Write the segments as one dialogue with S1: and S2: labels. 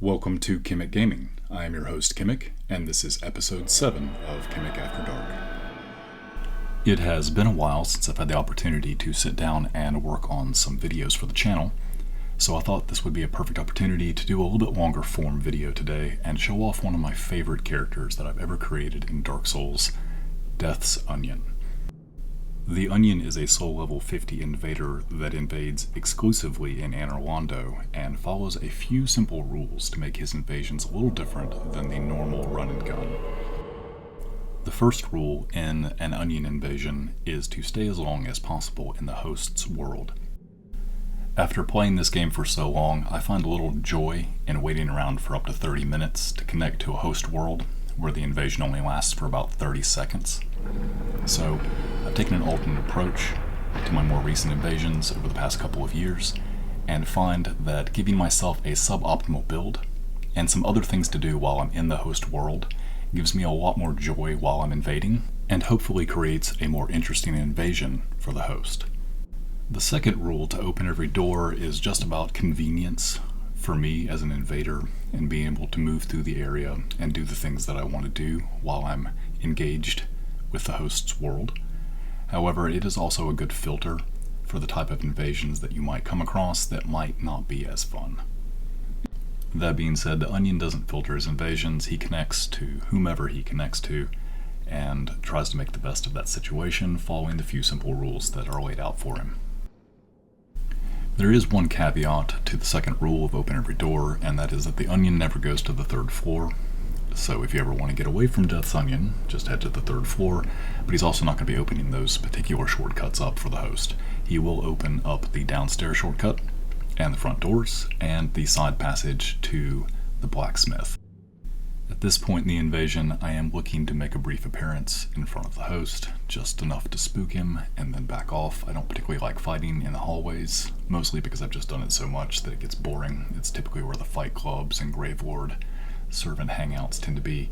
S1: Welcome to Chymick Gaming. I am your host Chymick, and this is episode 7 of Chymick After Dark. It has been a while since I've had the opportunity to sit down and work on some videos for the channel, so I thought this would be a perfect opportunity to do a little bit longer form video today and show off one of my favorite characters that I've ever created in Dark Souls, Death's Onion. The Onion is a soul level 50 invader that invades exclusively in Anor Londo and follows a few simple rules to make his invasions a little different than the normal run and gun. The first rule in an Onion invasion is to stay as long as possible in the host's world. After playing this game for so long, I find a little joy in waiting around for up to 30 minutes to connect to a host world where the invasion only lasts for about 30 seconds. So I've taken an alternate approach to my more recent invasions over the past couple of years and find that giving myself a suboptimal build and some other things to do while I'm in the host world gives me a lot more joy while I'm invading and hopefully creates a more interesting invasion for the host. The second rule to open every door is just about convenience for me as an invader and being able to move through the area and do the things that I want to do while I'm engaged with the host's world. However, it is also a good filter for the type of invasions that you might come across that might not be as fun. That being said, the Onion doesn't filter his invasions. He connects to whomever he connects to and tries to make the best of that situation, following the few simple rules that are laid out for him. There is one caveat to the second rule of open every door, and that is that the Onion never goes to the third floor. So if you ever want to get away from Death's Onion, just head to the third floor, but he's also not going to be opening those particular shortcuts up for the host. He will open up the downstairs shortcut, and the front doors, and the side passage to the blacksmith. At this point in the invasion, I am looking to make a brief appearance in front of the host, just enough to spook him, and then back off. I don't particularly like fighting in the hallways, mostly because I've just done it so much that it gets boring. It's typically where the fight clubs and Gravelord servant hangouts tend to be,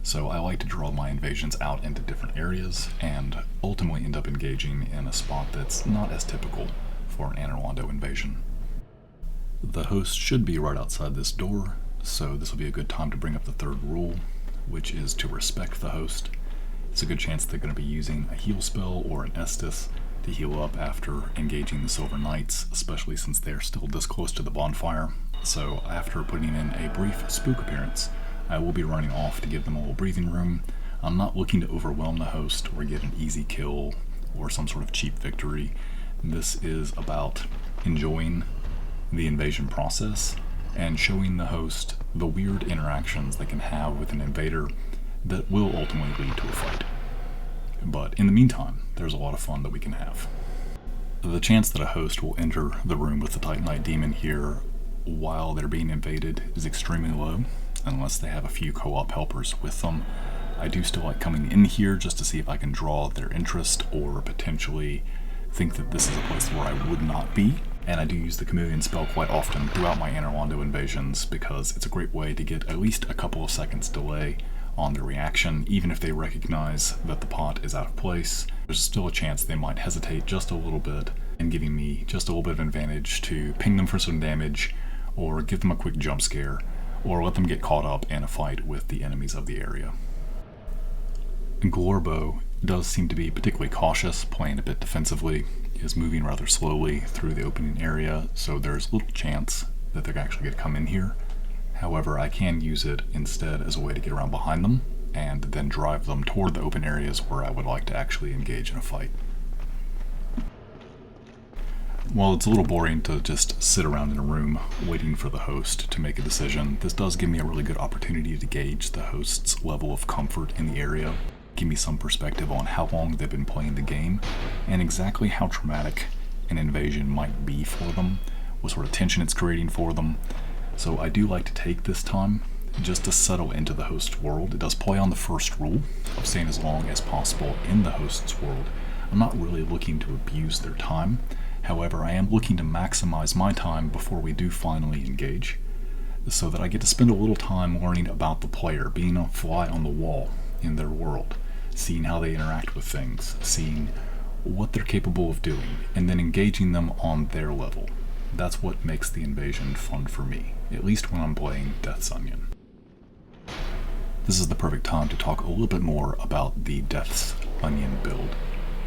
S1: so I like to draw my invasions out into different areas and ultimately end up engaging in a spot that's not as typical for an Anor Londo invasion. The host should be right outside this door, so this will be a good time to bring up the third rule, which is to respect the host. It's a good chance they're going to be using a heal spell or an Estus to heal up after engaging the Silver Knights, especially since they're still this close to the bonfire. So after putting in a brief spook appearance, I will be running off to give them a little breathing room. I'm not looking to overwhelm the host or get an easy kill or some sort of cheap victory. This is about enjoying the invasion process and showing the host the weird interactions they can have with an invader that will ultimately lead to a fight. But in the meantime, there's a lot of fun that we can have. The chance that a host will enter the room with the Titanite Demon here while they're being invaded is extremely low, unless they have a few co-op helpers with them. I do still like coming in here just to see if I can draw their interest or potentially think that this is a place where I would not be. And I do use the Chameleon spell quite often throughout my Anor Londo invasions because it's a great way to get at least a couple of seconds delay on their reaction. Even if they recognize that the pot is out of place, there's still a chance they might hesitate just a little bit and giving me just a little bit of advantage to ping them for some damage or give them a quick jump scare or let them get caught up in a fight with the enemies of the area. Glorbo does seem to be particularly cautious, playing a bit defensively, is moving rather slowly through the opening area, so there's little chance that they're actually going to come in here. However, I can use it instead as a way to get around behind them and then drive them toward the open areas where I would like to actually engage in a fight. While it's a little boring to just sit around in a room waiting for the host to make a decision, this does give me a really good opportunity to gauge the host's level of comfort in the area, give me some perspective on how long they've been playing the game, and exactly how traumatic an invasion might be for them, what sort of tension it's creating for them. So I do like to take this time just to settle into the host world. It does play on the first rule of staying as long as possible in the host's world. I'm not really looking to abuse their time. However, I am looking to maximize my time before we do finally engage, so that I get to spend a little time learning about the player, being a fly on the wall in their world, seeing how they interact with things, seeing what they're capable of doing, and then engaging them on their level. That's what makes the invasion fun for me, at least when I'm playing Death's Onion. This is the perfect time to talk a little bit more about the Death's Onion build.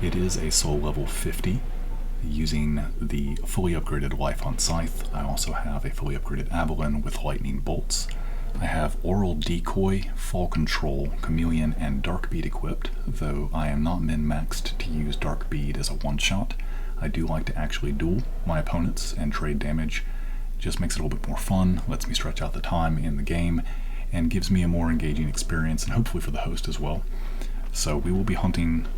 S1: It is a soul level 50, using the fully upgraded Life on Scythe. I also have a fully upgraded Avalon with lightning bolts. I have Oral Decoy, Fall Control, Chameleon, and Dark Bead equipped, though I am not min-maxed to use Dark Bead as a one-shot. I do like to actually duel my opponents and trade damage. Just makes it a little bit more fun, lets me stretch out the time in the game, and gives me a more engaging experience, and hopefully for the host as well. So we will be hunting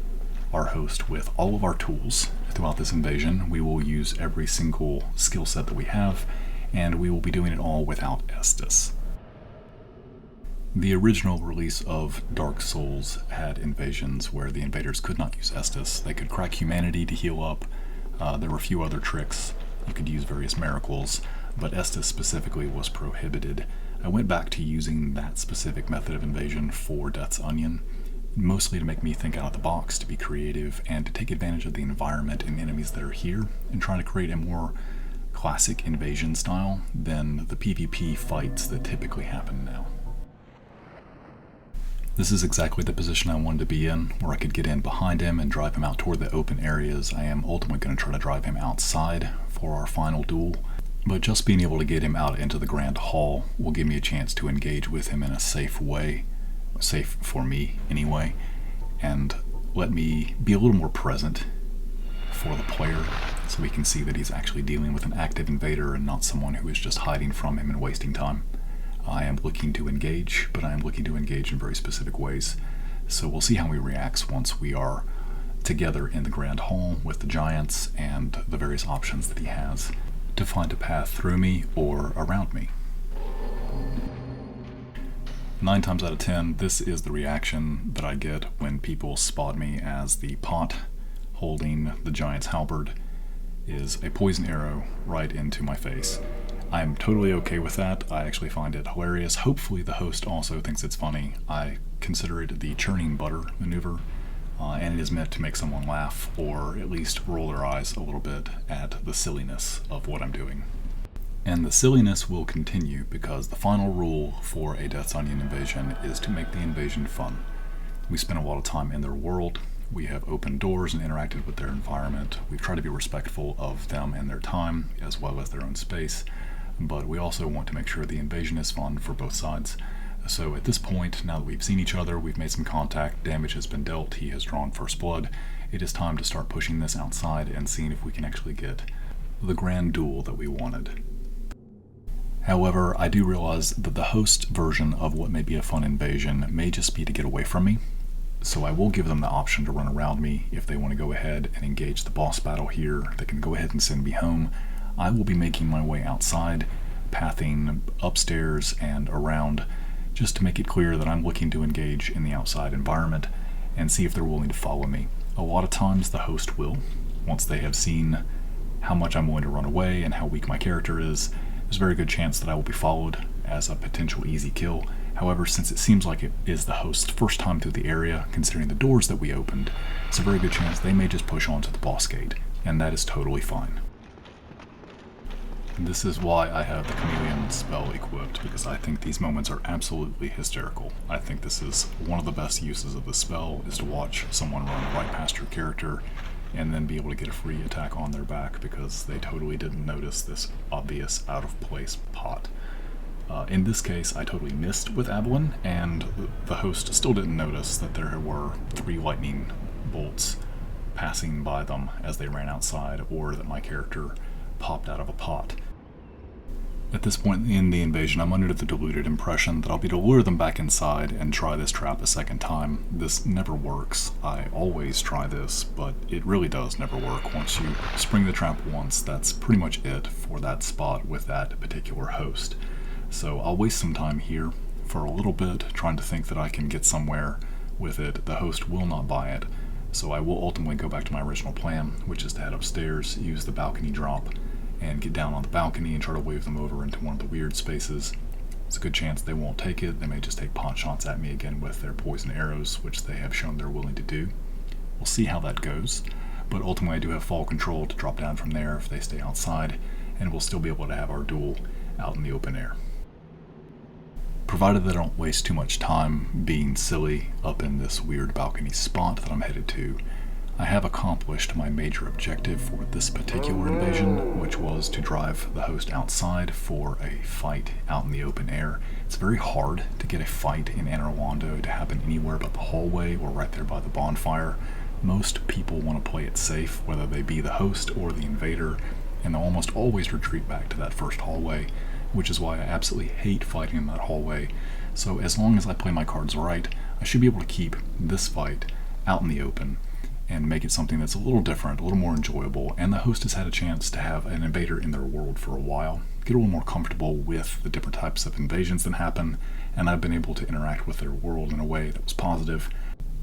S1: our host with all of our tools throughout this invasion. We will use every single skill set that we have, and we will be doing it all without Estus. The original release of Dark Souls had invasions where the invaders could not use Estus. They could crack humanity to heal up. There were a few other tricks. You could use various miracles, but Estus specifically was prohibited. I went back to using that specific method of invasion for Death's Onion, mostly to make me think out of the box, to be creative, and to take advantage of the environment and enemies that are here, and trying to create a more classic invasion style than the PvP fights that typically happen now. This is exactly the position I wanted to be in, where I could get in behind him and drive him out toward the open areas. I am ultimately going to try to drive him outside for our final duel, but just being able to get him out into the Grand Hall will give me a chance to engage with him in a safe way, safe for me anyway, and let me be a little more present for the player so we can see that he's actually dealing with an active invader and not someone who is just hiding from him and wasting time. I am looking to engage, but I am looking to engage in very specific ways. So we'll see how he reacts once we are together in the Grand Hall with the giants and the various options that he has to find a path through me or around me. 9 times out of 10, this is the reaction that I get when people spot me as the pot holding the giant's halberd, is a poison arrow right into my face. I'm totally okay with that. I actually find it hilarious. Hopefully the host also thinks it's funny. I consider it the churning butter maneuver, and it is meant to make someone laugh or at least roll their eyes a little bit at the silliness of what I'm doing. And the silliness will continue because the final rule for a Death's Onion invasion is to make the invasion fun. We spend a lot of time in their world. We have opened doors and interacted with their environment. We've tried to be respectful of them and their time as well as their own space. But we also want to make sure the invasion is fun for both sides. So at this point, now that we've seen each other, we've made some contact, damage has been dealt, he has drawn first blood, it is time to start pushing this outside and seeing if we can actually get the grand duel that we wanted. However, I do realize that the host version of what may be a fun invasion may just be to get away from me, so I will give them the option to run around me if they want to go ahead and engage the boss battle here. They can go ahead and send me home. I will be making my way outside, pathing upstairs and around, just to make it clear that I'm looking to engage in the outside environment and see if they're willing to follow me. A lot of times the host will, once they have seen how much I'm willing to run away and how weak my character is. There's a very good chance that I will be followed as a potential easy kill. However, since it seems like it is the host's first time through the area, considering the doors that we opened, it's a very good chance they may just push on to the boss gate, and that is totally fine. This is why I have the Chameleon spell equipped, because I think these moments are absolutely hysterical. I think this is one of the best uses of the spell, is to watch someone run right past your character and then be able to get a free attack on their back because they totally didn't notice this obvious out-of-place pot. In this case, I totally missed with Avalon, and the host still didn't notice that there were 3 lightning bolts passing by them as they ran outside, or that my character popped out of a pot. At this point in the invasion, I'm under the deluded impression that I'll be able to lure them back inside and try this trap a second time. This never works. I always try this, but it really does never work. Once you spring the trap once, that's pretty much it for that spot with that particular host. So I'll waste some time here for a little bit, trying to think that I can get somewhere with it. The host will not buy it, so I will ultimately go back to my original plan, which is to head upstairs, use the balcony drop, and get down on the balcony and try to wave them over into one of the weird spaces. It's a good chance they won't take it. They may just take pot shots at me again with their poison arrows, which they have shown they're willing to do. We'll see how that goes, but ultimately I do have fall control to drop down from there if they stay outside, and we'll still be able to have our duel out in the open air. Provided that I don't waste too much time being silly up in this weird balcony spot that I'm headed to, I have accomplished my major objective for this particular invasion, which was to drive the host outside for a fight out in the open air. It's very hard to get a fight in Anor Londo to happen anywhere but the hallway or right there by the bonfire. Most people want to play it safe, whether they be the host or the invader, and they'll almost always retreat back to that first hallway, which is why I absolutely hate fighting in that hallway. So as long as I play my cards right, I should be able to keep this fight out in the open and make it something that's a little different, a little more enjoyable, and the host has had a chance to have an invader in their world for a while, get a little more comfortable with the different types of invasions that happen, and I've been able to interact with their world in a way that was positive,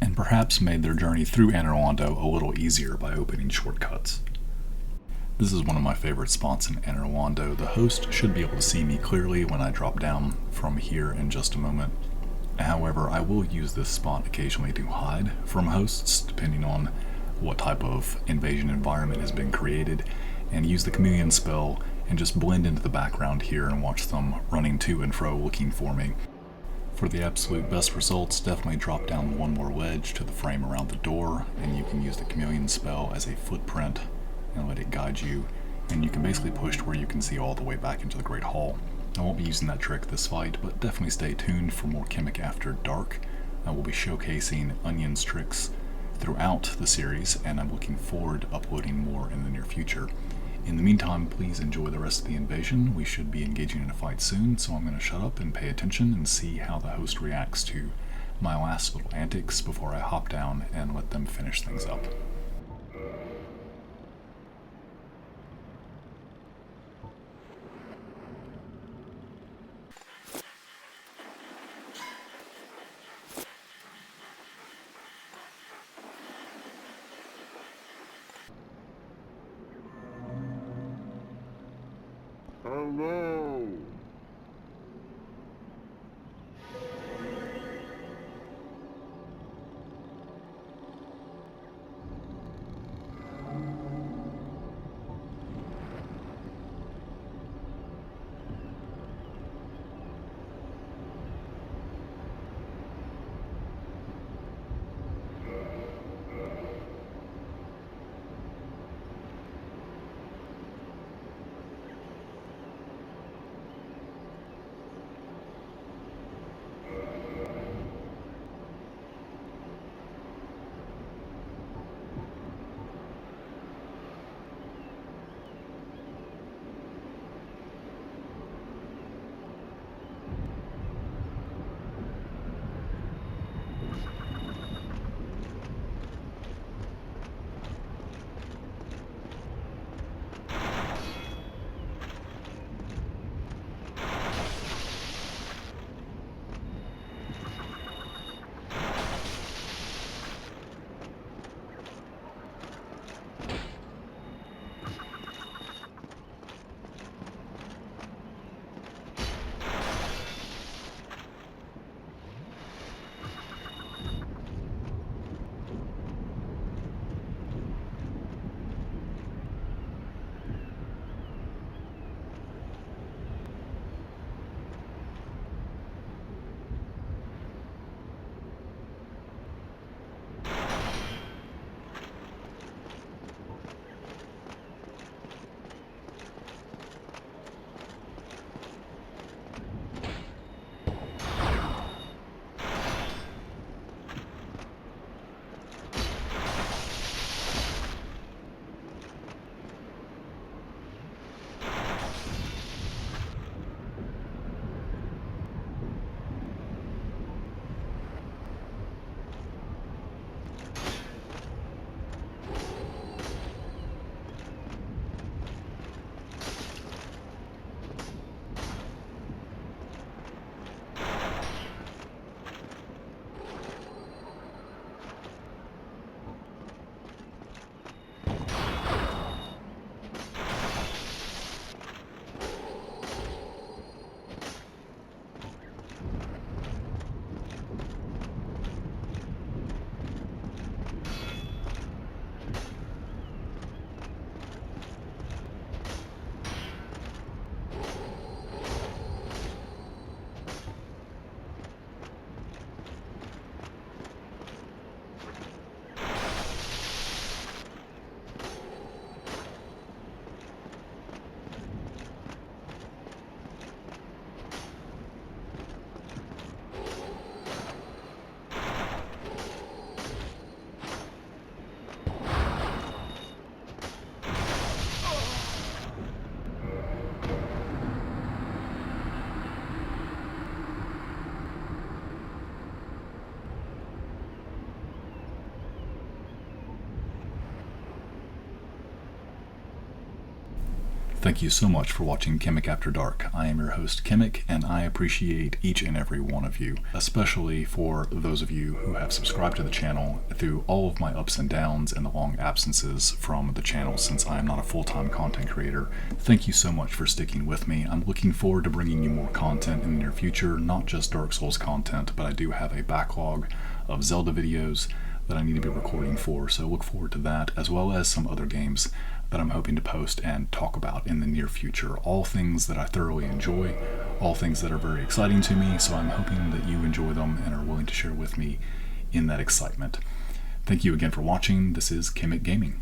S1: and perhaps made their journey through Anor Londo a little easier by opening shortcuts. This is one of my favorite spots in Anor Londo. The host should be able to see me clearly when I drop down from here in just a moment. However, I will use this spot occasionally to hide from hosts, depending on what type of invasion environment has been created, and use the chameleon spell and just blend into the background here and watch them running to and fro looking for me. For the absolute best results, definitely drop down one more wedge to the frame around the door, and you can use the chameleon spell as a footprint and let it guide you, and you can basically push to where you can see all the way back into the Great Hall. I won't be using that trick this fight, but definitely stay tuned for more Chymick After Dark. I will be showcasing Onion's tricks throughout the series, and I'm looking forward to uploading more in the near future. In the meantime, please enjoy the rest of the invasion. We should be engaging in a fight soon, so I'm going to shut up and pay attention and see how the host reacts to my last little antics before I hop down and let them finish things up.
S2: Hello!
S1: Thank you so much for watching Chymick After Dark. I am your host, Chymick, and I appreciate each and every one of you, especially for those of you who have subscribed to the channel through all of my ups and downs and the long absences from the channel since I am not a full-time content creator. Thank you so much for sticking with me. I'm looking forward to bringing you more content in the near future, not just Dark Souls content, but I do have a backlog of Zelda videos that I need to be recording for, so look forward to that, as well as some other games that I'm hoping to post and talk about in the near future. All things that I thoroughly enjoy, all things that are very exciting to me, so I'm hoping that you enjoy them and are willing to share with me in that excitement. Thank you again for watching. This is Chymick Gaming.